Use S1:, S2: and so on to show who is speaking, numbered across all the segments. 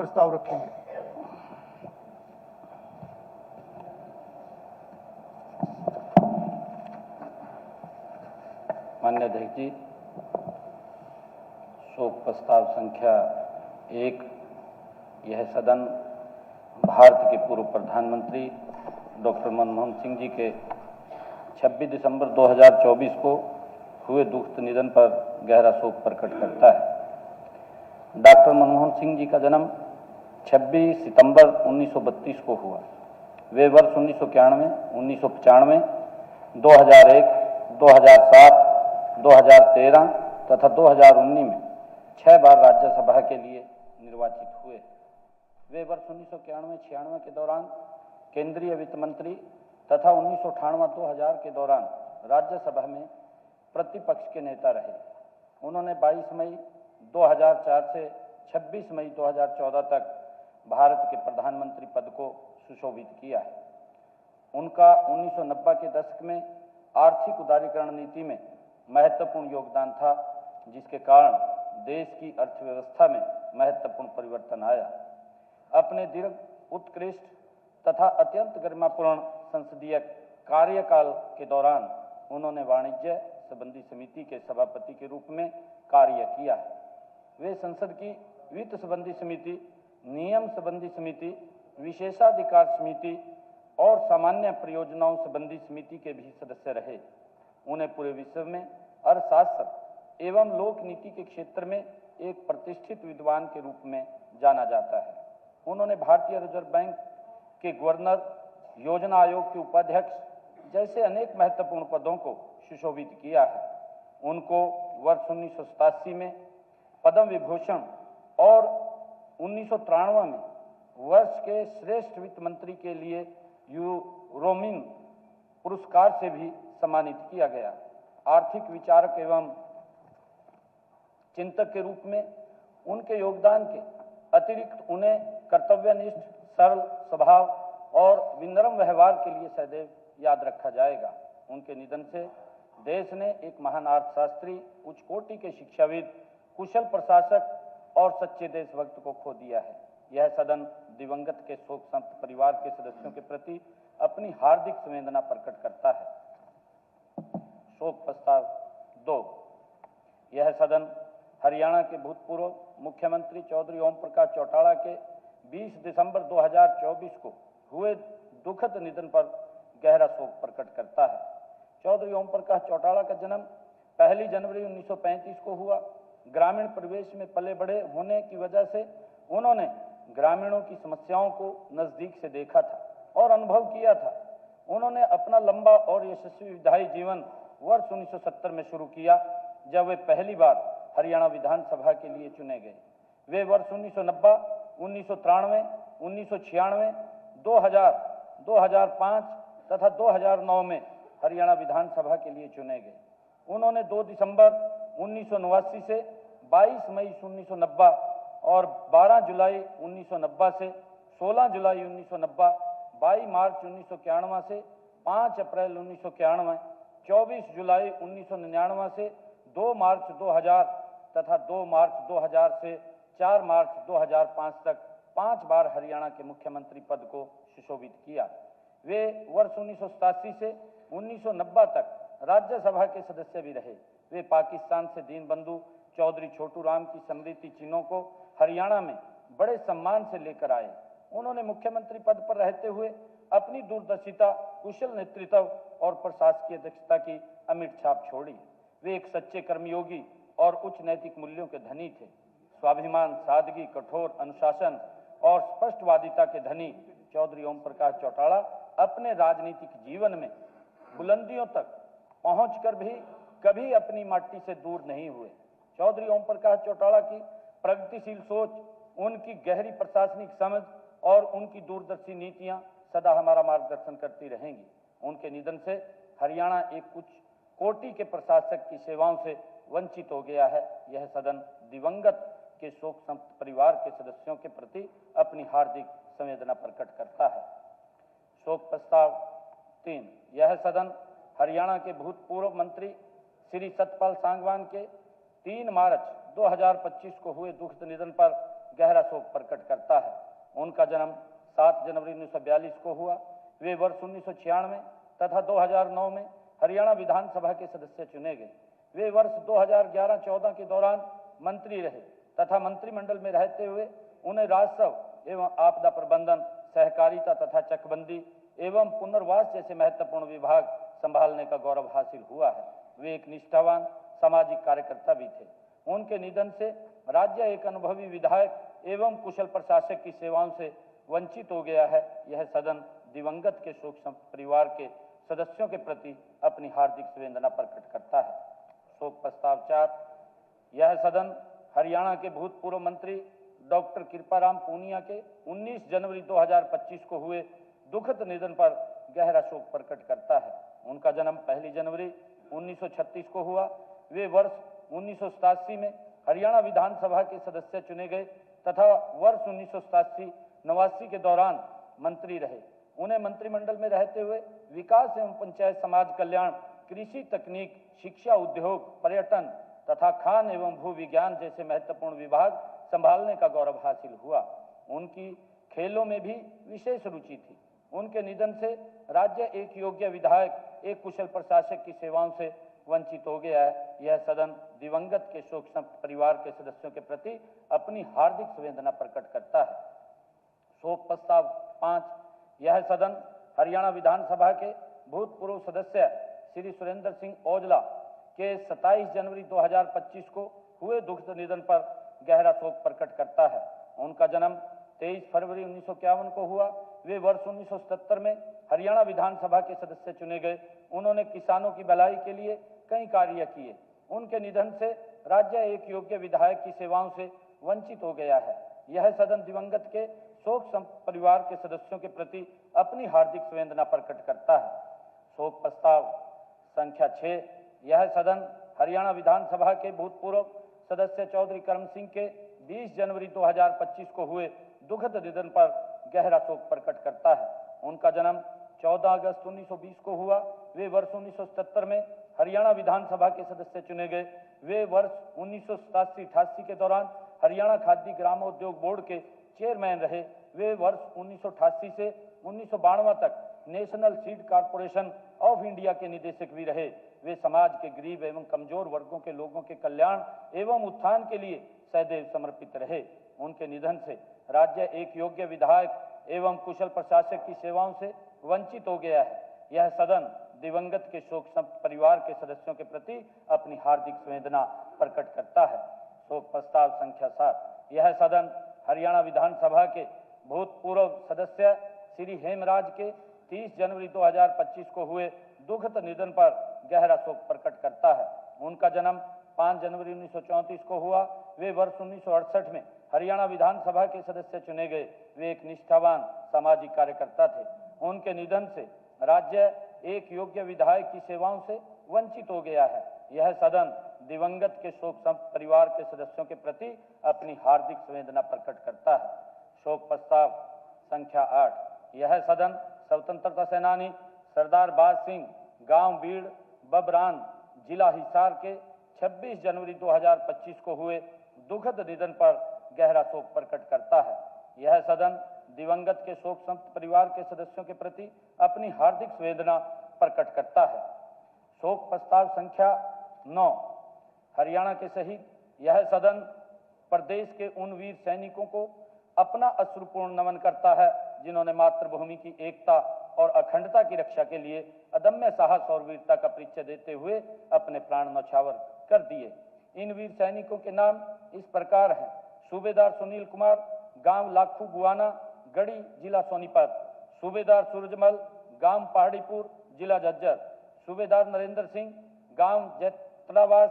S1: प्रस्ताव रखेंगे।
S2: माननीय अध्यक्ष जी, शोक प्रस्ताव संख्या 1 यह सदन भारत के पूर्व प्रधानमंत्री डॉक्टर मनमोहन सिंह जी के 26 दिसंबर 2024 को हुए दुखद निधन पर गहरा शोक प्रकट करता है। डॉक्टर मनमोहन सिंह जी का जन्म 26 सितंबर 1932 को हुआ। वे वर्ष 1991, 1995, 2001, 2007, 2013 तथा 2019 में 6 बार राज्यसभा के लिए निर्वाचित हुए। वे वर्ष 1991-96 के दौरान केंद्रीय वित्त मंत्री तथा 1998-2000 के दौरान राज्यसभा में प्रतिपक्ष के नेता रहे। उन्होंने 22 मई 2004 से 26 मई 2014 तक भारत के प्रधानमंत्री पद को सुशोभित किया है। उनका 1990 के दशक में आर्थिक उदारीकरण नीति में महत्वपूर्ण योगदान था, जिसके कारण देश की अर्थव्यवस्था में महत्वपूर्ण परिवर्तन आया। अपने दीर्घ, उत्कृष्ट तथा अत्यंत गरिमापूर्ण संसदीय कार्यकाल के दौरान उन्होंने वाणिज्य संबंधी समिति के सभापति के रूप में कार्य किया है। वे संसद की वित्त संबंधी समिति, नियम संबंधी समिति, विशेषाधिकार समिति और सामान्य परियोजनाओं संबंधी समिति के भी सदस्य रहे। उन्हें पूरे विश्व में अर्थशास्त्र एवं लोक नीति के क्षेत्र में एक प्रतिष्ठित विद्वान के रूप में जाना जाता है। उन्होंने भारतीय रिजर्व बैंक के गवर्नर, योजना आयोग के उपाध्यक्ष जैसे अनेक महत्वपूर्ण पदों को सुशोभित किया है। उनको वर्ष 1987 में पद्म विभूषण और 1993 में वर्ष के श्रेष्ठ वित्त मंत्री के लिए यूरोमिन पुरस्कार से भी सम्मानित किया गया। आर्थिक विचारक एवं चिंतक के रूप में उनके योगदान के अतिरिक्त उन्हें कर्तव्यनिष्ठ, सरल स्वभाव और विनम्र व्यवहार के लिए सदैव याद रखा जाएगा। उनके निधन से देश ने एक महान अर्थशास्त्री, उच्च कोटि के शिक्षाविद, कुशल प्रशासक और सच्चे देशभक्त को खो दिया है। यह सदन दिवंगत के शोक संतप्त परिवार के सदस्यों के प्रति अपनी हार्दिक संवेदना प्रकट करता है। शोक प्रस्ताव 2 यह सदन हरियाणा के भूतपूर्व मुख्यमंत्री चौधरी ओम प्रकाश चौटाला के 20 दिसंबर 2024 को हुए दुखद निधन पर गहरा शोक प्रकट करता है। चौधरी ओम प्रकाश चौटाला का जन्म 1 जनवरी 1935 को हुआ। ग्रामीण परिवेश में पले बड़े होने की वजह से उन्होंने ग्रामीणों की समस्याओं को नजदीक से देखा था और अनुभव किया था। उन्होंने अपना लंबा और यशस्वी विधायी जीवन वर्ष 1970 में शुरू किया, जब वे पहली बार हरियाणा विधानसभा के लिए चुने गए। वे वर्ष 1990, 1993, 1996, 2000, 2005 तथा 2009 में हरियाणा विधानसभा के लिए चुने गए। उन्होंने 2 दिसंबर 1989 से 22 मई 1990 और 12 जुलाई 1990 से 16 जुलाई 1990, 22 मार्च 1991 से 5 अप्रैल 1991, 24 जुलाई 1999 से 2 मार्च 2000 तथा 2 मार्च 2000 से 4 मार्च 2005 तक 5 बार हरियाणा के मुख्यमंत्री पद को सुशोभित किया। वे वर्ष 1987 से 1990 तक राज्यसभा के सदस्य भी रहे। वे पाकिस्तान से दीनबंधु चौधरी छोटू राम की स्मृति चिन्हों को हरियाणा में बड़े सम्मान से लेकर आए। उन्होंने मुख्यमंत्री पद पर रहते हुए अपनी दूरदर्शिता, कुशल नेतृत्व और प्रशासकीय दक्षता की अमिट छाप छोड़ी। वे एक सच्चे कर्मयोगी और उच्च नैतिक मूल्यों के धनी थे। स्वाभिमान, सादगी, कठोर अनुशासन और स्पष्टवादिता के धनी चौधरी ओम प्रकाश चौटाला अपने राजनीतिक जीवन में बुलंदियों तक पहुंचकर भी कभी अपनी माटी से दूर नहीं हुए। चौधरी ओम प्रकाश चौटाला की प्रगतिशील सोच, उनकी गहरी प्रशासनिक समझ और उनकी दूरदर्शी नीतियां सदा हमारा मार्गदर्शन करती रहेंगी। उनके निधन से हरियाणा एक उच्च कोटि के प्रशासक की सेवाओं से वंचित हो गया है। यह सदन दिवंगत के शोक संतप्त परिवार के सदस्यों के प्रति अपनी हार्दिक संवेदना प्रकट करता है। शोक प्रस्ताव 3 यह सदन हरियाणा के भूतपूर्व मंत्री श्री सतपाल सांगवान के 3 मार्च 2025 को हुए दुखद निधन पर गहरा शोक प्रकट करता है। उनका जन्म 7 जनवरी 1942 को हुआ। वे वर्ष 1996 तथा 2009 में हरियाणा विधानसभा के सदस्य चुने गए। वे वर्ष 2011-14 के दौरान मंत्री रहे तथा मंत्रिमंडल में रहते हुए उन्हें राजस्व एवं आपदा प्रबंधन, सहकारिता तथा चकबंदी एवं पुनर्वास जैसे महत्वपूर्ण विभाग संभालने का गौरव हासिल हुआ है। वे एक निष्ठावान सामाजिक कार्यकर्ता भी थे। उनके निधन से राज्य एक अनुभवी विधायक एवं कुशल प्रशासक की सेवाओं से वंचित हो गया है। यह सदन दिवंगत के शोक परिवार के सदस्यों के प्रति अपनी हार्दिक संवेदना प्रकट करता है। शोक प्रस्ताव 4। यह सदन हरियाणा के भूतपूर्व मंत्री डॉक्टर कृपाराम पूनिया के 19 जनवरी 2025 को हुए दुखद निधन पर गहरा शोक प्रकट करता है। उनका जन्म 1 जनवरी 1936 को हुआ। वे वर्ष 1987 में हरियाणा विधानसभा के सदस्य चुने गए तथा वर्ष 1987-89 के दौरान मंत्री रहे। उन्हें मंत्रिमंडल में रहते हुए विकास एवं पंचायत समाज कल्याण, कृषि तकनीक, शिक्षा, उद्योग, पर्यटन तथा खान एवं भू विज्ञान जैसे महत्वपूर्ण विभाग संभालने का गौरव हासिल हुआ। उनकी खेलों में भी विशेष रुचि थी। उनके निधन से राज्य एक योग्य विधायक, एक कुशल प्रशासक की सेवाओं से वंचित हो गया है। यह सदन दिवंगत के शोक संतप्त परिवार के सदस्यों के प्रति अपनी हार्दिक संवेदना प्रकट करता है। शोक प्रस्ताव 5। यह सदन हरियाणा विधानसभा के भूतपूर्व सदस्य श्री सुरेंद्र सिंह औजला के 27 जनवरी 2025 को हुए दुखद निधन पर गहरा शोक प्रकट करता है। उनका जन्म 23 फरवरी 1951 को हुआ। वे वर्ष 1977 में हरियाणा विधानसभा के सदस्य चुने गए। उन्होंने किसानों की भलाई के लिए कई कार्य किए। उनके निधन से राज्य एक योग्य विधायक की सेवाओं से वंचित हो गया है। यह सदन दिवंगत के शोक संतप्त परिवार के सदस्यों के प्रति अपनी हार्दिक संवेदना प्रकट करता है। शोक प्रस्ताव संख्या 6। यह सदन हरियाणा विधानसभा के भूतपूर्व सदस्य चौधरी करम सिंह के 20 जनवरी 2025 को हुए दुखद निधन पर गहरा शोक प्रकट करता है। उनका जन्म 14 अगस्त 1920 को हुआ। वे वर्ष 1977 में हरियाणा विधानसभा के सदस्य चुने गए। वे वर्ष 1987-88 के दौरान हरियाणा खाद्य ग्रामोद्योग बोर्ड के चेयरमैन रहे। वे वर्ष 1988 से 1992 तक national seed corporation of India के निदेशक भी रहे। वे समाज के गरीब एवं कमजोर वर्गों के लोगों के कल्याण एवं उत्थान के लिए सदैव समर्पित रहे। उनके निधन से राज्य एक योग्य विधायक एवं कुशल प्रशासक की सेवाओं से वंचित हो गया है। यह सदन दिवंगत के शोक संतप्त परिवार के सदस्यों के प्रति अपनी हार्दिक संवेदना प्रकट करता है। शोक प्रस्ताव संख्या 7। यह सदन हरियाणा विधानसभा के भूतपूर्व सदस्य श्री हेमराज के 30 जनवरी 2025 को हुए दुखद निधन पर गहरा शोक प्रकट करता है। उनका जन्म 5 जनवरी 1934 को हुआ। वे वर्ष 1968 में हरियाणा विधानसभा के सदस्य चुने गए। वे एक निष्ठावान सामाजिक कार्यकर्ता थे। उनके निधन से राज्य एक योग्य विधायक की सेवाओं से वंचित हो गया है। यह सदन दिवंगत के शोक संतप्त परिवार के सदस्यों के प्रति अपनी हार्दिक संवेदना प्रकट करता है। शोक प्रस्ताव संख्या 8। यह सदन स्वतंत्रता सेनानी सरदार बाज सिंह, गांव बीड़, बबरान, जिला हिसार के 26 जनवरी 2025 को हुए दुखद निधन पर गहरा शोक प्रकट करता है। यह सदन दिवंगत के शोक संतप्त परिवार के सदस्यों के प्रति अपनी हार्दिक संवेदना प्रकट करता है। शोक प्रस्ताव संख्या 9। हरियाणा के शहीद। यह सदन प्रदेश के उन वीर सैनिकों को अपना अश्रुपूर्ण नमन करता है जिन्होंने मातृभूमि की एकता और अखंडता की रक्षा के लिए अदम्य साहस और वीरता का परिचय देते हुए अपने प्राण न्यौछावर कर दिए। इन वीर सैनिकों के नाम इस प्रकार हैं: सूबेदार सुनील कुमार, गांव लाखू बुआना, गढ़ी, जिला सोनीपत; सूबेदार सूरजमल, गांव पहाड़ीपुर, जिला झज्जर; सूबेदार नरेंद्र सिंह, गांव जैतलावास,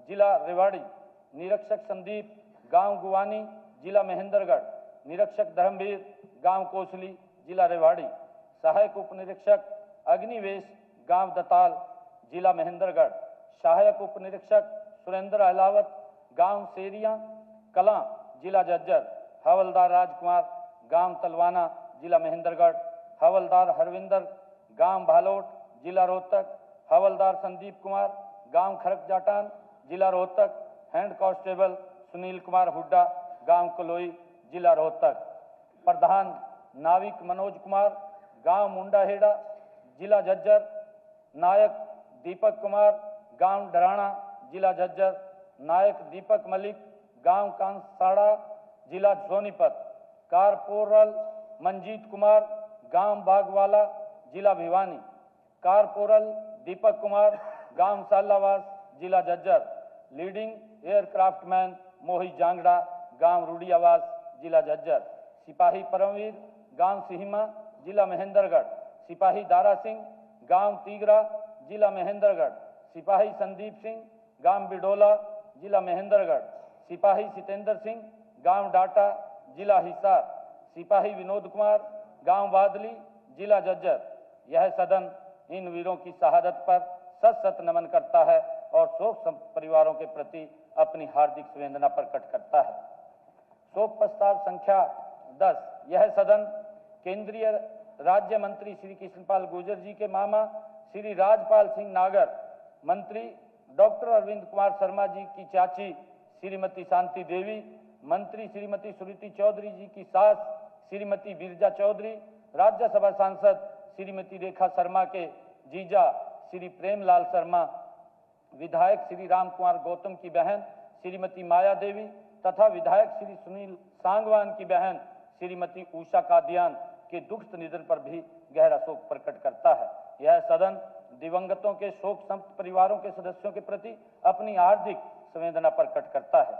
S2: जिला रेवाड़ी; निरीक्षक संदीप, गांव गुवानी, जिला महेंद्रगढ़; निरीक्षक धर्मवीर, गांव कोसली, जिला रेवाड़ी; सहायक उप निरीक्षक अग्निवेश, गांव दताल, जिला महेंद्रगढ़; सहायक उप निरीक्षक सुरेंद्र अहलावत, गांव सेरिया कलां, जिला झज्जर; हवलदार राजकुमार, गांव तलवाना, जिला महेंद्रगढ़; हवलदार हरविंदर, गांव भालोट, जिला रोहतक; हवलदार संदीप कुमार, गांव खरक जाटान, जिला रोहतक; हैंड कांस्टेबल सुनील कुमार हुड्डा, गांव कलोई, जिला रोहतक। प्रधान नाविक मनोज कुमार, गांव मुंडाहेड़ा, जिला झज्जर। नायक दीपक कुमार, गांव डराना, जिला झज्जर। नायक दीपक मलिक, गांव कांसाड़ा, जिला सोनीपत। कारपोरल मंजीत कुमार, गांव बागवाला, जिला भिवानी। कारपोरल दीपक कुमार, गांव सालावास, जिला झज्जर। लीडिंग एयरक्राफ्टमैन मोहित जांगड़ा, गांव रूडियावास, जिला झज्जर। सिपाही परमवीर, गांव सिहिमा, जिला महेंद्रगढ़। सिपाही दारा सिंह, गांव तीगरा, जिला महेंद्रगढ़। सिपाही संदीप सिंह, गांव बिडोला, जिला महेंद्रगढ़। सिपाही सितेंद्र सिंह, गांव डाटा, जिला हिसार। सिपाही विनोद कुमार, गांव बादली, जिला झज्जर। यह सदन इन वीरों की शहादत पर सत सत नमन करता है और शोक परिवारों के प्रति अपनी हार्दिक संवेदना प्रकट करता है। शोक प्रस्ताव संख्या 10। यह सदन केंद्रीय राज्य मंत्री श्री कृष्णपाल गुर्जर जी के मामा श्री राजपाल सिंह नागर, मंत्री डॉक्टर अरविंद कुमार शर्मा जी की चाची श्रीमती शांति देवी, मंत्री श्रीमती सुरीति चौधरी जी की सास श्रीमती बिरजा चौधरी, राज्यसभा सांसद श्रीमती रेखा शर्मा के जीजा श्री प्रेमलाल शर्मा, विधायक श्री राम कुमार गौतम की बहन श्रीमती माया देवी तथा विधायक श्री सुनील सांगवान की बहन श्रीमती उषा कादियान के दुखद निधन पर भी गहरा शोक प्रकट करता है। यह सदन दिवंगतों के शोक संतप्त परिवारों के सदस्यों के प्रति अपनी हार्दिक संवेदना प्रकट करता है।